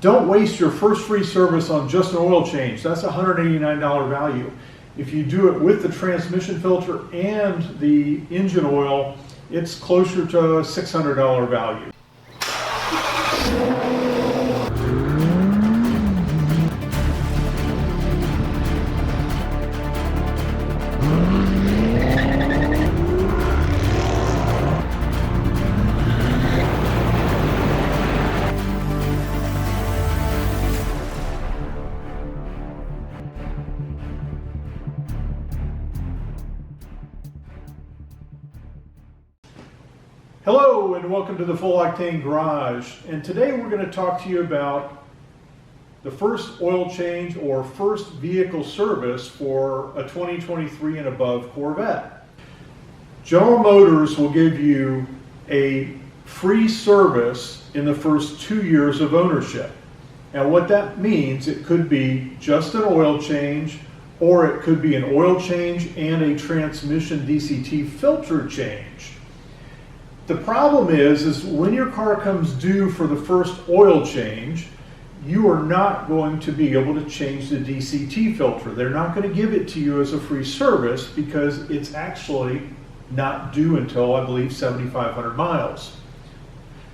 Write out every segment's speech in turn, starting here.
Don't waste your first free service on just an oil change. That's a $189 value. If you do it with the transmission filter and the engine oil, it's closer to a $600 value. Hello and welcome to the Full Octane Garage, and today we're going to talk to you about the first oil change or first vehicle service for a 2023 and above Corvette. General Motors will give you a free service in the first 2 years of ownership. And what that means, it could be just an oil change, or it could be an oil change and a transmission DCT filter change. The problem is when your car comes due for the first oil change, you are not going to be able to change the DCT filter. They're not going to give it to you as a free service because it's actually not due until, I believe, 7,500 miles.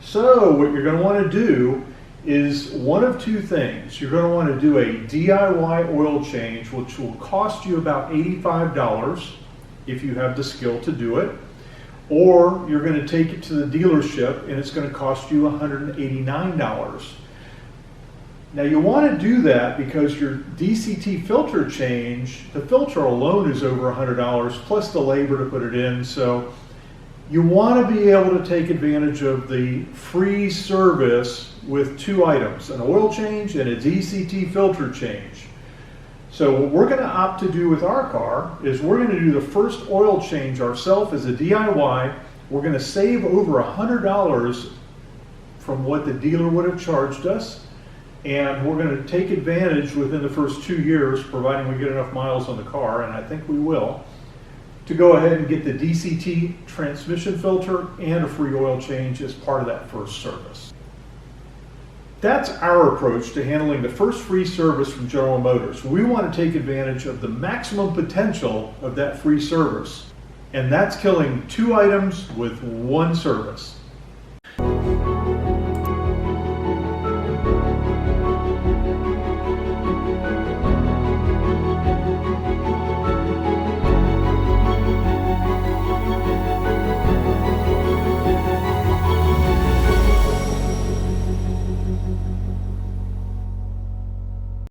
So what you're going to want to do is one of two things. You're going to want to do a DIY oil change, which will cost you about $85 if you have the skill to do it. Or you're going to take it to the dealership and it's going to cost you $189. Now you want to do that because your DCT filter change, the filter alone is over $100 plus the labor to put it in. So you want to be able to take advantage of the free service with two items, an oil change and a DCT filter change. So what we're going to opt to do with our car is we're going to do the first oil change ourselves as a DIY. We're going to save over $100 from what the dealer would have charged us, and we're going to take advantage within the first 2 years, providing we get enough miles on the car, and I think we will, to go ahead and get the DCT transmission filter and a free oil change as part of that first service. That's our approach to handling the first free service from General Motors. We want to take advantage of the maximum potential of that free service, and that's killing two items with one service.